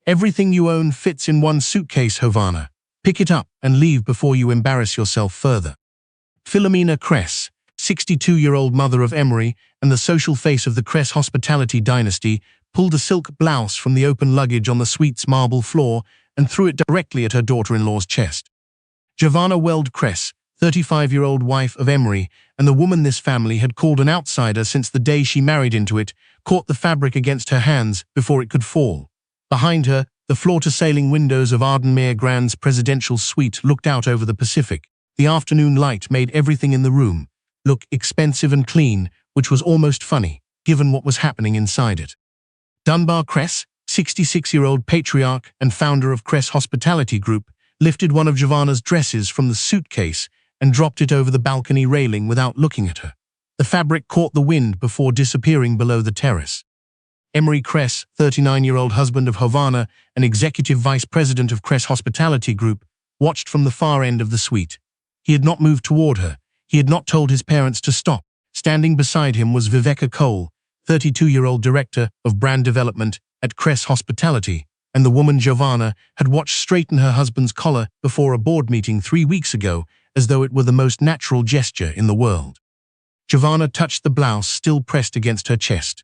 Everything you own fits in one suitcase, Havana. Pick it up and leave before you embarrass yourself further. Philomena Kress, 62-year-old mother of Emery and the social face of the Kress hospitality dynasty, pulled a silk blouse from the open luggage on the suite's marble floor and threw it directly at her daughter-in-law's chest. Giovanna Weld Kress, 35-year-old wife of Emery, and the woman this family had called an outsider since the day she married into it, caught the fabric against her hands before it could fall. Behind her, the floor-to-ceiling windows of Ardenmere Grand's presidential suite looked out over the Pacific. The afternoon light made everything in the room look expensive and clean, which was almost funny, given what was happening inside it. Dunbar Kress, 66-year-old patriarch and founder of Kress Hospitality Group, lifted one of Giovanna's dresses from the suitcase and dropped it over the balcony railing without looking at her. The fabric caught the wind before disappearing below the terrace. Emery Kress, 39-year-old husband of Havana and executive vice president of Kress Hospitality Group, watched from the far end of the suite. He had not moved toward her. He had not told his parents to stop. Standing beside him was Viveka Cole, 32-year-old director of brand development at Kress Hospitality, and the woman Giovanna had watched straighten her husband's collar before a board meeting 3 weeks ago as though it were the most natural gesture in the world. Giovanna touched the blouse still pressed against her chest.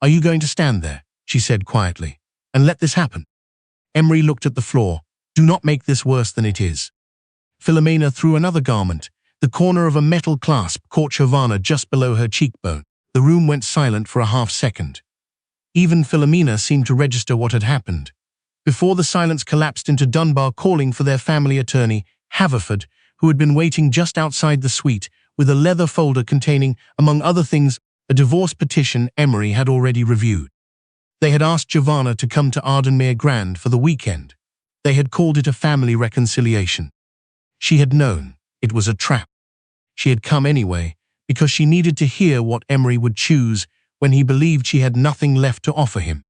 "Are you going to stand there," she said quietly, "and let this happen?" Emery looked at the floor. "Do not make this worse than it is." Philomena threw another garment. The corner of a metal clasp caught Giovanna just below her cheekbone. The room went silent for a half-second. Even Philomena seemed to register what had happened. Before the silence collapsed into Dunbar calling for their family attorney, Haverford, who had been waiting just outside the suite with a leather folder containing, among other things, a divorce petition Emery had already reviewed. They had asked Giovanna to come to Ardenmere Grand for the weekend. They had called it a family reconciliation. She had known it was a trap. She had come anyway because she needed to hear what Emery would choose when he believed she had nothing left to offer him.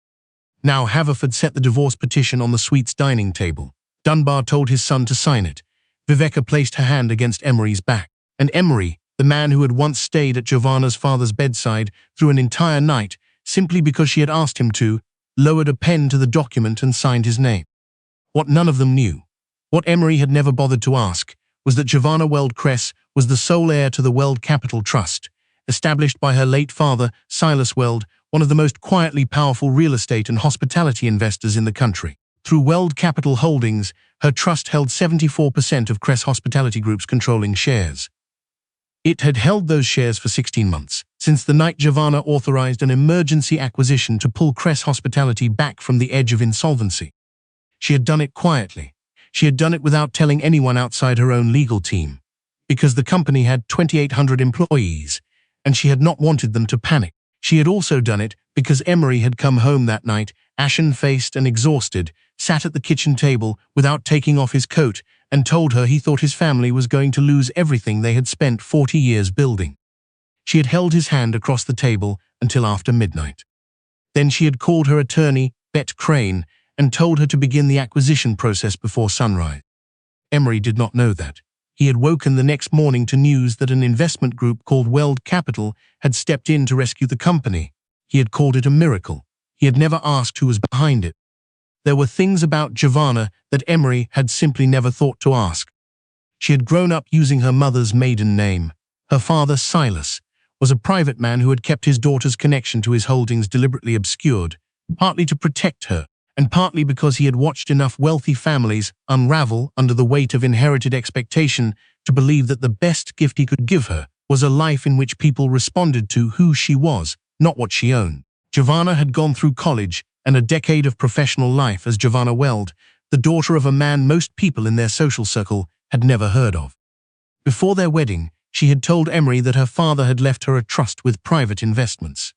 Now Haverford set the divorce petition on the suite's dining table. Dunbar told his son to sign it. Viveka placed her hand against Emery's back, and Emery, the man who had once stayed at Giovanna's father's bedside through an entire night simply because she had asked him to, lowered a pen to the document and signed his name. What none of them knew, what Emery had never bothered to ask, was that Giovanna Weld Kress was the sole heir to the Weld Capital Trust, established by her late father, Silas Weld, one of the most quietly powerful real estate and hospitality investors in the country. Through Weld Capital Holdings, her trust held 74% of Kress Hospitality Group's controlling shares. It had held those shares for 16 months, since the night Giovanna authorized an emergency acquisition to pull Kress Hospitality back from the edge of insolvency. She had done it quietly. She had done it without telling anyone outside her own legal team, because the company had 2,800 employees, and she had not wanted them to panic. She had also done it because Emery had come home that night, ashen-faced and exhausted, sat at the kitchen table without taking off his coat, and told her he thought his family was going to lose everything they had spent 40 years building. She had held his hand across the table until after midnight. Then she had called her attorney, Bet Crane, and told her to begin the acquisition process before sunrise. Emery did not know that. He had woken the next morning to news that an investment group called Weld Capital had stepped in to rescue the company. He had called it a miracle. He had never asked who was behind it. There were things about Giovanna that Emery had simply never thought to ask. She had grown up using her mother's maiden name. Her father, Silas, was a private man who had kept his daughter's connection to his holdings deliberately obscured, partly to protect her, and partly because he had watched enough wealthy families unravel under the weight of inherited expectation to believe that the best gift he could give her was a life in which people responded to who she was, not what she owned. Giovanna had gone through college and a decade of professional life as Giovanna Weld, the daughter of a man most people in their social circle had never heard of. Before their wedding, she had told Emery that her father had left her a trust with private investments.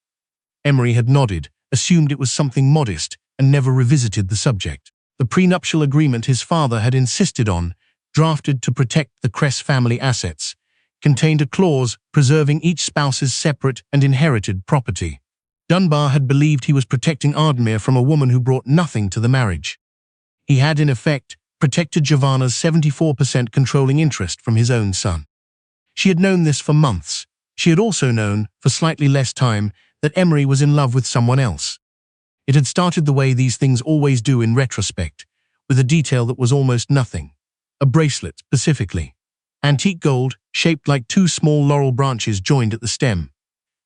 Emery had nodded, assumed it was something modest, and never revisited the subject. The prenuptial agreement his father had insisted on, drafted to protect the Kress family assets, contained a clause preserving each spouse's separate and inherited property. Dunbar had believed he was protecting Ardenmere from a woman who brought nothing to the marriage. He had, in effect, protected Giovanna's 74% controlling interest from his own son. She had known this for months. She had also known, for slightly less time, that Emery was in love with someone else. It had started the way these things always do in retrospect, with a detail that was almost nothing. A bracelet, specifically. Antique gold, shaped like two small laurel branches joined at the stem.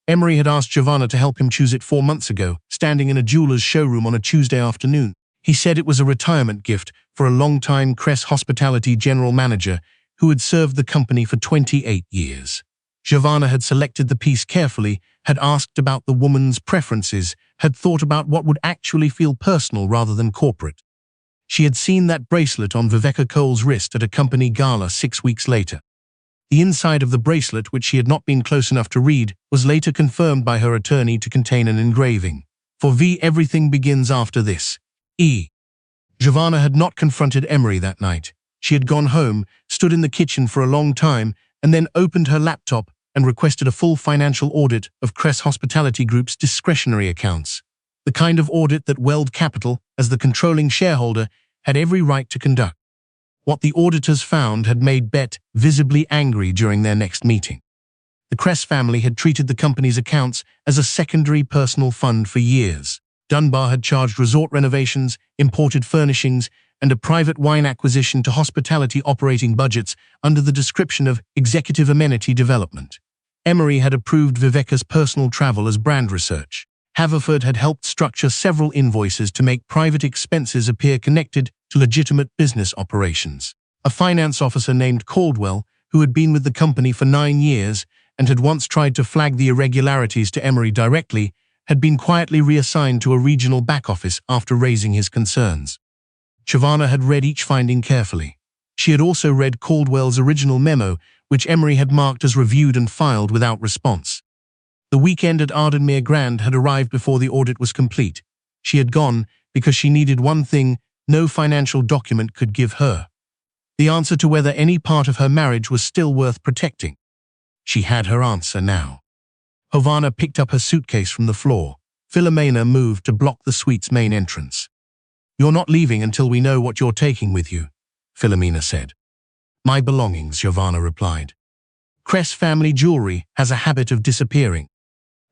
Emery had asked Giovanna to help him choose it 4 months ago, standing in a jeweler's showroom on a Tuesday afternoon. He said it was a retirement gift for a long-time Cress Hospitality general manager who had served the company for 28 years. Giovanna had selected the piece carefully, had asked about the woman's preferences, had thought about what would actually feel personal rather than corporate. She had seen that bracelet on Viveka Cole's wrist at a company gala 6 weeks later. The inside of the bracelet, which she had not been close enough to read, was later confirmed by her attorney to contain an engraving. For V, everything begins after this. E. Giovanna had not confronted Emery that night. She had gone home, stood in the kitchen for a long time, and then opened her laptop and requested a full financial audit of Cress Hospitality Group's discretionary accounts. The kind of audit that Weld Capital, as the controlling shareholder, had every right to conduct. What the auditors found had made Bet visibly angry during their next meeting. The Cress family had treated the company's accounts as a secondary personal fund for years. Dunbar had charged resort renovations, imported furnishings, and a private wine acquisition to hospitality operating budgets under the description of executive amenity development. Emery had approved Viveka's personal travel as brand research. Haverford had helped structure several invoices to make private expenses appear connected to legitimate business operations. A finance officer named Caldwell, who had been with the company for 9 years and had once tried to flag the irregularities to Emery directly, had been quietly reassigned to a regional back office after raising his concerns. Giovanna had read each finding carefully. She had also read Caldwell's original memo, which Emery had marked as reviewed and filed without response. The weekend at Ardenmere Grand had arrived before the audit was complete. She had gone because she needed one thing no financial document could give her: the answer to whether any part of her marriage was still worth protecting. She had her answer now. Giovanna picked up her suitcase from the floor. Philomena moved to block the suite's main entrance. "You're not leaving until we know what you're taking with you," Philomena said. "My belongings," Giovanna replied. "Cress family jewelry has a habit of disappearing."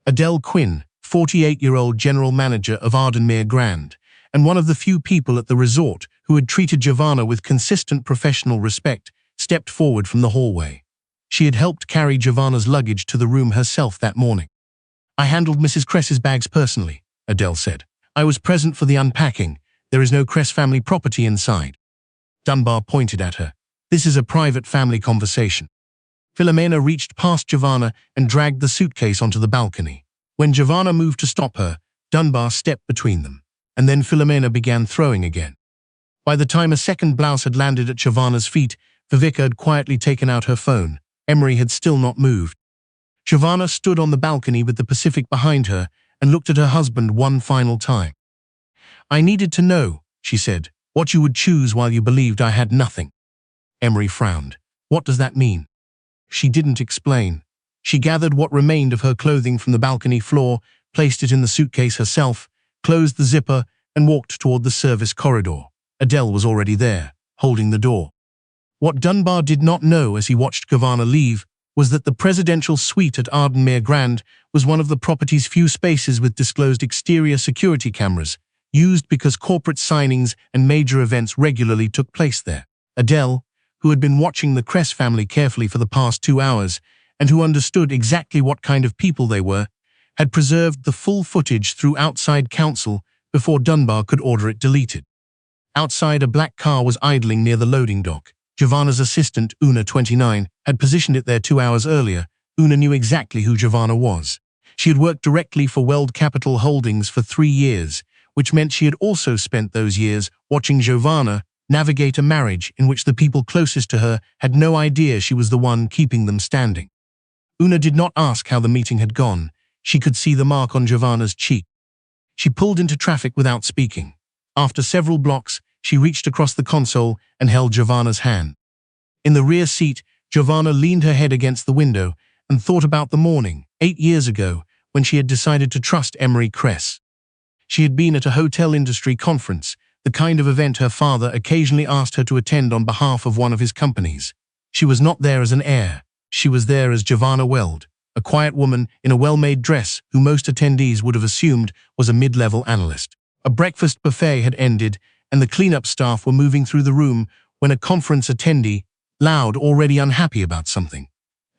Adele Quinn, 48-year-old general manager of Ardenmere Grand, and one of the few people at the resort who had treated Giovanna with consistent professional respect, stepped forward from the hallway. She had helped carry Giovanna's luggage to the room herself that morning. "I handled Mrs. Cress's bags personally," Adele said. "I was present for the unpacking. There is no Cress family property inside." Dunbar pointed at her. "This is a private family conversation." Philomena reached past Giovanna and dragged the suitcase onto the balcony. When Giovanna moved to stop her, Dunbar stepped between them, and then Philomena began throwing again. By the time a second blouse had landed at Giovanna's feet, Viveka had quietly taken out her phone. Emery had still not moved. Giovanna stood on the balcony with the Pacific behind her and looked at her husband one final time. "I needed to know," she said, "what you would choose while you believed I had nothing." Emery frowned. "What does that mean?" She didn't explain. She gathered what remained of her clothing from the balcony floor, placed it in the suitcase herself, closed the zipper, and walked toward the service corridor. Adele was already there, holding the door. What Dunbar did not know as he watched Giovanna leave was that the presidential suite at Ardenmere Grand was one of the property's few spaces with disclosed exterior security cameras, used because corporate signings and major events regularly took place there. Adele, who had been watching the Cress family carefully for the past 2 hours, and who understood exactly what kind of people they were, had preserved the full footage through outside counsel before Dunbar could order it deleted. Outside, a black car was idling near the loading dock. Giovanna's assistant, Una, 29, had positioned it there 2 hours earlier. Una knew exactly who Giovanna was. She had worked directly for Weld Capital Holdings for 3 years, which meant she had also spent those years watching Giovanna navigate a marriage in which the people closest to her had no idea she was the one keeping them standing. Una did not ask how the meeting had gone. She could see the mark on Giovanna's cheek. She pulled into traffic without speaking. After several blocks, she reached across the console and held Giovanna's hand. In the rear seat, Giovanna leaned her head against the window and thought about the morning, 8 years ago, when she had decided to trust Emery Cress. She had been at a hotel industry conference, the kind of event her father occasionally asked her to attend on behalf of one of his companies. She was not there as an heir. She was there as Giovanna Weld, a quiet woman in a well-made dress who most attendees would have assumed was a mid-level analyst. A breakfast buffet had ended, and the cleanup staff were moving through the room when a conference attendee, loud, already unhappy about something,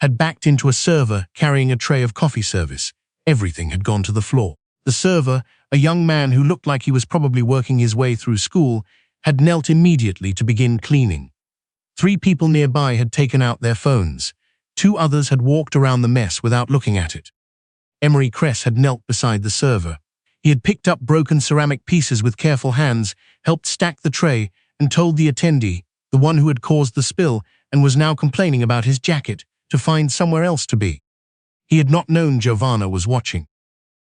had backed into a server carrying a tray of coffee service. Everything had gone to the floor. The server, a young man who looked like he was probably working his way through school, had knelt immediately to begin cleaning. 3 people nearby had taken out their phones. 2 others had walked around the mess without looking at it. Emery Cress had knelt beside the server. He had picked up broken ceramic pieces with careful hands, helped stack the tray, and told the attendee, the one who had caused the spill and was now complaining about his jacket, to find somewhere else to be. He had not known Giovanna was watching.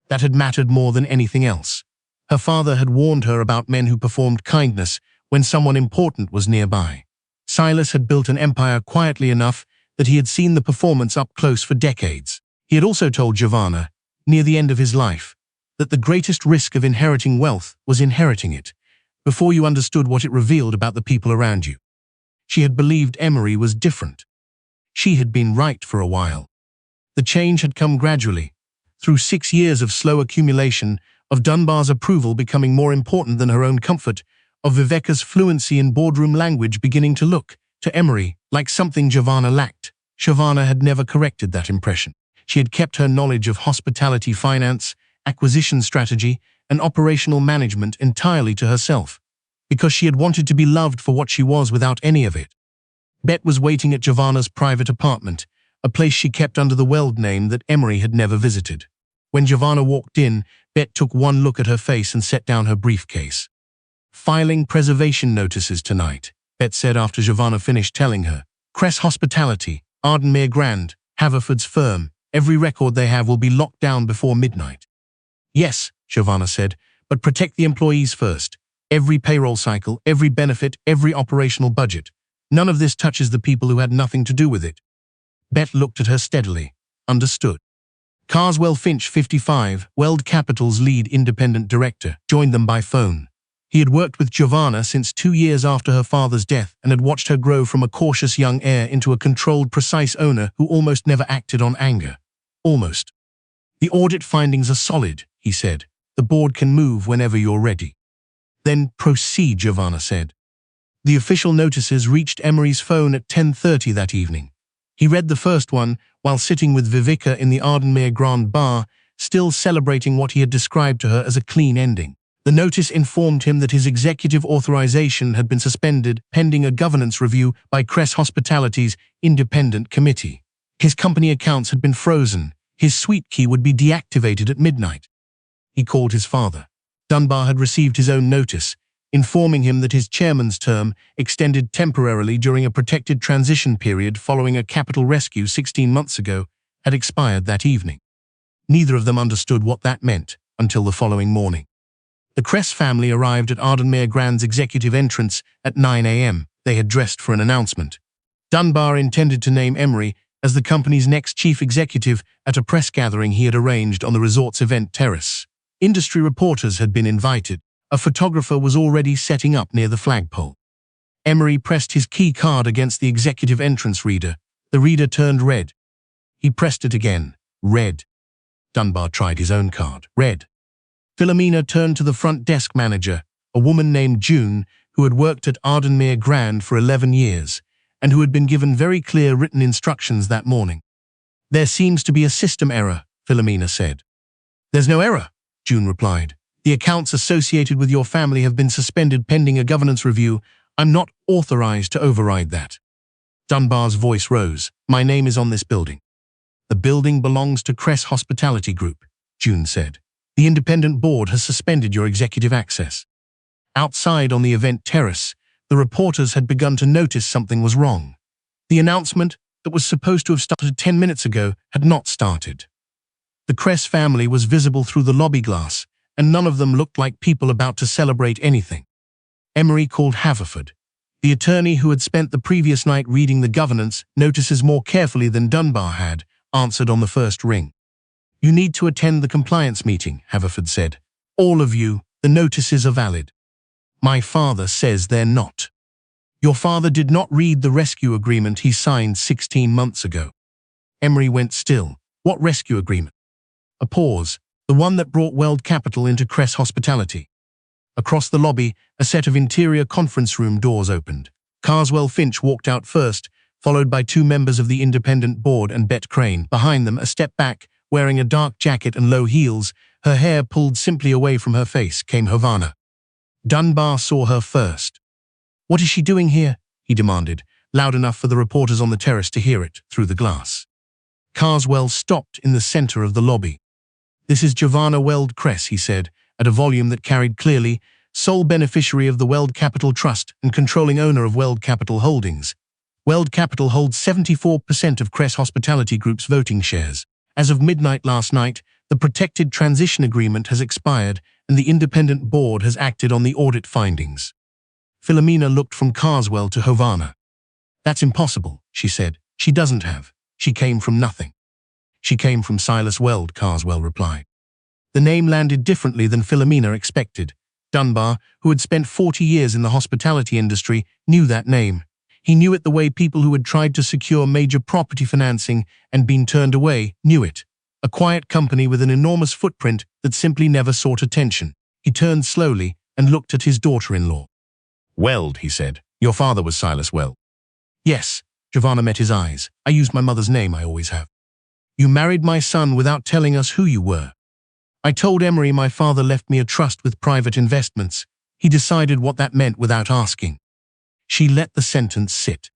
That had mattered more than anything else. Her father had warned her about men who performed kindness when someone important was nearby. Silas had built an empire quietly enough that he had seen the performance up close for decades. He had also told Giovanna, near the end of his life, that the greatest risk of inheriting wealth was inheriting it, before you understood what it revealed about the people around you. She had believed Emery was different. She had been right for a while. The change had come gradually, through 6 years of slow accumulation, of Dunbar's approval becoming more important than her own comfort, of Viveka's fluency in boardroom language beginning to look, to Emery, like something Giovanna lacked. Giovanna had never corrected that impression. She had kept her knowledge of hospitality finance, acquisition strategy, and operational management entirely to herself, because she had wanted to be loved for what she was without any of it. Bet was waiting at Giovanna's private apartment, a place she kept under the Weld name that Emery had never visited. When Giovanna walked in, Bet took one look at her face and set down her briefcase. "Filing preservation notices tonight," Bet said after Giovanna finished telling her. "Cress Hospitality, Ardenmere Grand, Haverford's firm. Every record they have will be locked down before midnight." "Yes," Giovanna said, "but protect the employees first. Every payroll cycle, every benefit, every operational budget. None of this touches the people who had nothing to do with it." Bet looked at her steadily. "Understood." Carswell Finch, 55, Weld Capital's lead independent director, joined them by phone. He had worked with Giovanna since 2 years after her father's death and had watched her grow from a cautious young heir into a controlled, precise owner who almost never acted on anger. Almost. "The audit findings are solid," he said. "The board can move whenever you're ready." "Then proceed," Giovanna said. The official notices reached Emery's phone at 10:30 that evening. He read the first one while sitting with Viveka in the Ardenmere Grand Bar, still celebrating what he had described to her as a clean ending. The notice informed him that his executive authorization had been suspended pending a governance review by Cress Hospitality's independent committee. His company accounts had been frozen. His suite key would be deactivated at midnight. He called his father. Dunbar had received his own notice, informing him that his chairman's term, extended temporarily during a protected transition period following a capital rescue 16 months ago, had expired that evening. Neither of them understood what that meant until the following morning. The Cress family arrived at Ardenmere Grand's executive entrance at 9 a.m. They had dressed for an announcement. Dunbar intended to name Emery as the company's next chief executive at a press gathering he had arranged on the resort's event terrace. Industry reporters had been invited. A photographer was already setting up near the flagpole. Emery pressed his key card against the executive entrance reader. The reader turned red. He pressed it again. Red. Dunbar tried his own card. Red. Philomena turned to the front desk manager, a woman named June, who had worked at Ardenmere Grand for 11 years, and who had been given very clear written instructions that morning. "There seems to be a system error," Philomena said. "There's no error," June replied. "The accounts associated with your family have been suspended pending a governance review. I'm not authorized to override that." Dunbar's voice rose. "My name is on this building." "The building belongs to Cress Hospitality Group," June said. "The independent board has suspended your executive access." Outside on the event terrace, the reporters had begun to notice something was wrong. The announcement, that was supposed to have started 10 minutes ago, had not started. The Cress family was visible through the lobby glass, and none of them looked like people about to celebrate anything. Emery called Haverford. The attorney who had spent the previous night reading the governance notices more carefully than Dunbar had, answered on the first ring. "You need to attend the compliance meeting," Haverford said. "All of you, the notices are valid." "My father says they're not." "Your father did not read the rescue agreement he signed 16 months ago." Emery went still. "What rescue agreement?" A pause. "The one that brought Weld Capital into Cress Hospitality." Across the lobby, a set of interior conference room doors opened. Carswell Finch walked out first, followed by two members of the independent board and Bet Crane. Behind them, a step back, wearing a dark jacket and low heels, her hair pulled simply away from her face, came Havana. Dunbar saw her first. "What is she doing here?" he demanded, loud enough for the reporters on the terrace to hear it through the glass. Carswell stopped in the center of the lobby. "This is Giovanna Weld Cress," he said, at a volume that carried clearly, "sole beneficiary of the Weld Capital Trust and controlling owner of Weld Capital Holdings. Weld Capital holds 74% of Cress Hospitality Group's voting shares. As of midnight last night, the protected transition agreement has expired and the independent board has acted on the audit findings." Philomena looked from Carswell to Havana. "That's impossible," she said. "She doesn't have. She came from nothing." "She came from Silas Weld," Carswell replied. The name landed differently than Philomena expected. Dunbar, who had spent 40 years in the hospitality industry, knew that name. He knew it the way people who had tried to secure major property financing and been turned away knew it. A quiet company with an enormous footprint that simply never sought attention. He turned slowly and looked at his daughter-in-law. "Weld," he said. "Your father was Silas Weld." "Yes." Giovanna met his eyes. "I used my mother's name, I always have." "You married my son without telling us who you were." "I told Emery my father left me a trust with private investments. He decided what that meant without asking." She let the sentence sit.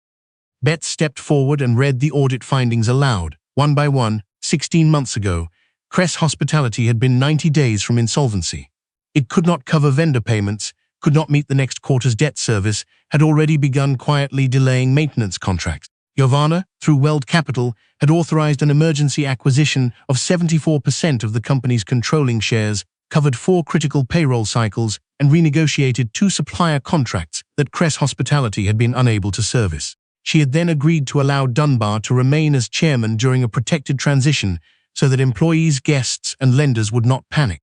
Bet stepped forward and read the audit findings aloud. One by one, 16 months ago, Cress Hospitality had been 90 days from insolvency. It could not cover vendor payments, could not meet the next quarter's debt service, had already begun quietly delaying maintenance contracts. Giovanna, through Weld Capital, had authorized an emergency acquisition of 74% of the company's controlling shares, covered 4 critical payroll cycles, and renegotiated 2 supplier contracts that Cress Hospitality had been unable to service. She had then agreed to allow Dunbar to remain as chairman during a protected transition so that employees, guests, and lenders would not panic.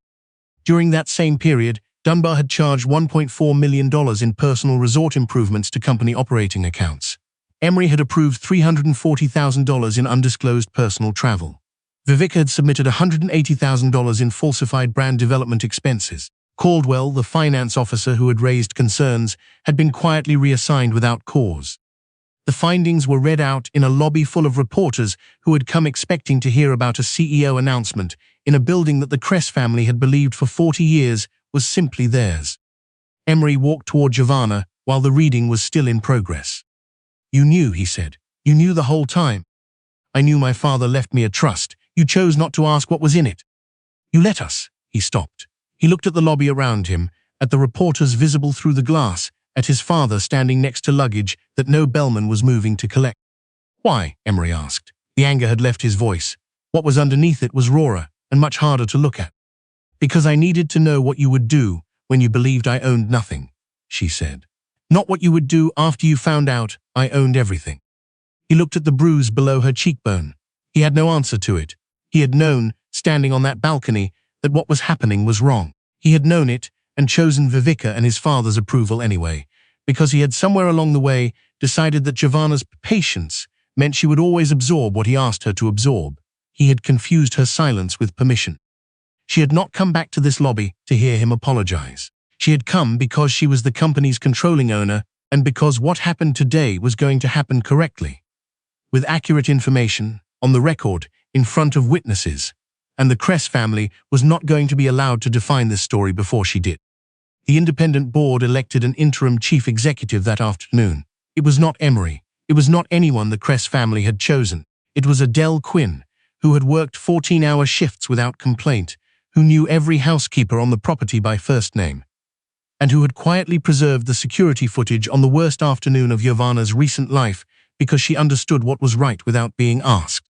During that same period, Dunbar had charged $1.4 million in personal resort improvements to company operating accounts. Emery had approved $340,000 in undisclosed personal travel. Vivica had submitted $180,000 in falsified brand development expenses. Caldwell, the finance officer who had raised concerns, had been quietly reassigned without cause. The findings were read out in a lobby full of reporters who had come expecting to hear about a CEO announcement in a building that the Cress family had believed for 40 years was simply theirs. Emery walked toward Giovanna while the reading was still in progress. "You knew," he said. "You knew the whole time." "I knew my father left me a trust. You chose not to ask what was in it." "You let us." He stopped. He looked at the lobby around him, at the reporters visible through the glass, at his father standing next to luggage that no bellman was moving to collect. "Why?" Emery asked. The anger had left his voice. What was underneath it was rawer and much harder to look at. "Because I needed to know what you would do when you believed I owned nothing," she said. "Not what you would do after you found out I owned everything." He looked at the bruise below her cheekbone. He had no answer to it. He had known, standing on that balcony, that what was happening was wrong. He had known it and chosen Vivica and his father's approval anyway, because he had somewhere along the way decided that Giovanna's patience meant she would always absorb what he asked her to absorb. He had confused her silence with permission. She had not come back to this lobby to hear him apologize. She had come because she was the company's controlling owner and because what happened today was going to happen correctly, with accurate information, on the record, in front of witnesses, and the Cress family was not going to be allowed to define this story before she did. The independent board elected an interim chief executive that afternoon. It was not Emery. It was not anyone the Cress family had chosen. It was Adele Quinn, who had worked 14-hour shifts without complaint, who knew every housekeeper on the property by first name, and who had quietly preserved the security footage on the worst afternoon of Giovanna's recent life because she understood what was right without being asked.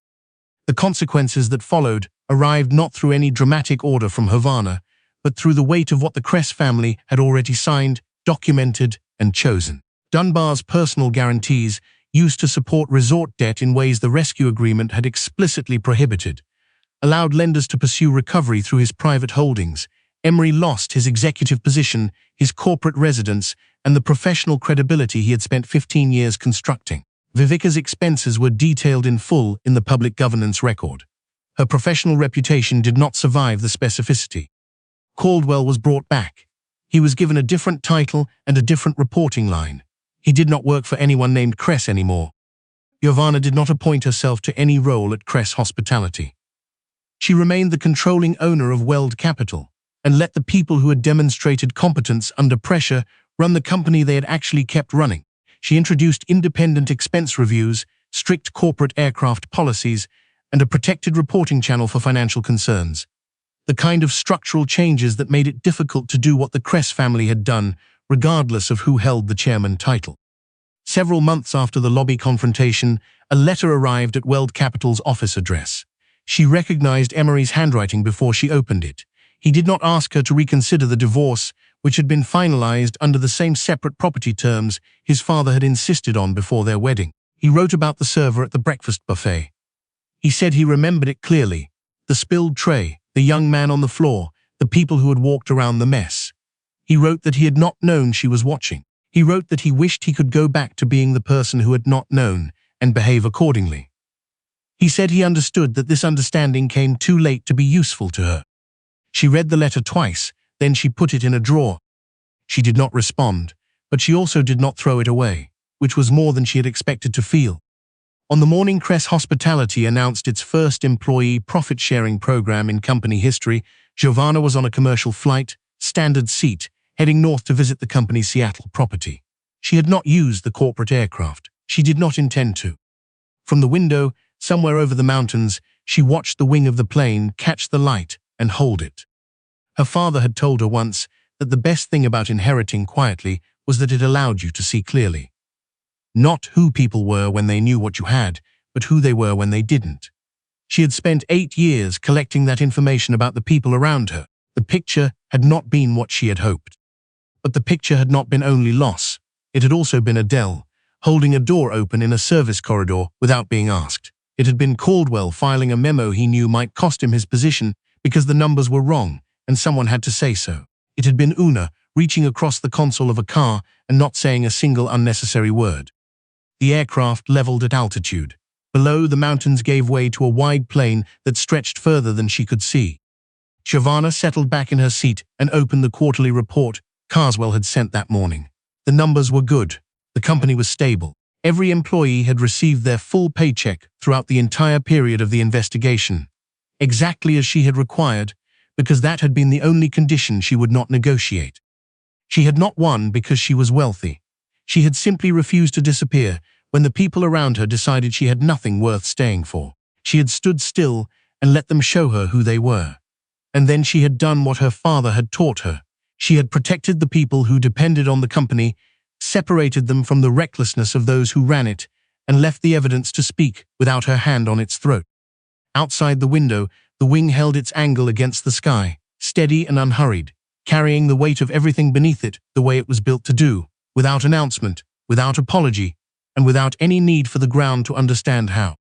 The consequences that followed arrived not through any dramatic order from Havana, but through the weight of what the Cress family had already signed, documented, and chosen. Dunbar's personal guarantees, used to support resort debt in ways the rescue agreement had explicitly prohibited, allowed lenders to pursue recovery through his private holdings. Emery lost his executive position, his corporate residence, and the professional credibility he had spent 15 years constructing. Vivica's expenses were detailed in full in the public governance record. Her professional reputation did not survive the specificity. Caldwell was brought back. He was given a different title and a different reporting line. He did not work for anyone named Cress anymore. Giovanna did not appoint herself to any role at Cress Hospitality. She remained the controlling owner of Weld Capital and let the people who had demonstrated competence under pressure run the company they had actually kept running. She introduced independent expense reviews, strict corporate aircraft policies, and a protected reporting channel for financial concerns. The kind of structural changes that made it difficult to do what the Cress family had done, regardless of who held the chairman title. Several months after the lobby confrontation, a letter arrived at Weld Capital's office address. She recognized Emery's handwriting before she opened it. He did not ask her to reconsider the divorce, which had been finalized under the same separate property terms his father had insisted on before their wedding. He wrote about the server at the breakfast buffet. He said he remembered it clearly. The spilled tray, the young man on the floor, the people who had walked around the mess. He wrote that he had not known she was watching. He wrote that he wished he could go back to being the person who had not known and behave accordingly. He said he understood that this understanding came too late to be useful to her. She read the letter twice, then she put it in a drawer. She did not respond, but she also did not throw it away, which was more than she had expected to feel. On the morning Cress Hospitality announced its first employee profit-sharing program in company history, Giovanna was on a commercial flight, standard seat, heading north to visit the company's Seattle property. She had not used the corporate aircraft. She did not intend to. From the window, somewhere over the mountains, she watched the wing of the plane catch the light and hold it. Her father had told her once that the best thing about inheriting quietly was that it allowed you to see clearly. Not who people were when they knew what you had, but who they were when they didn't. She had spent 8 years collecting that information about the people around her. The picture had not been what she had hoped. But the picture had not been only loss. It had also been Adele, holding a door open in a service corridor without being asked. It had been Caldwell filing a memo he knew might cost him his position because the numbers were wrong, and someone had to say so. It had been Una reaching across the console of a car and not saying a single unnecessary word. The aircraft leveled at altitude. Below, the mountains gave way to a wide plain that stretched further than she could see. Giovanna settled back in her seat and opened the quarterly report Carswell had sent that morning. The numbers were good. The company was stable. Every employee had received their full paycheck throughout the entire period of the investigation, exactly as she had required, because that had been the only condition she would not negotiate. She had not won because she was wealthy. She had simply refused to disappear when the people around her decided she had nothing worth staying for. She had stood still and let them show her who they were. And then she had done what her father had taught her. She had protected the people who depended on the company, separated them from the recklessness of those who ran it, and left the evidence to speak without her hand on its throat. Outside the window, the wing held its angle against the sky, steady and unhurried, carrying the weight of everything beneath it the way it was built to do, without announcement, without apology, and without any need for the ground to understand how.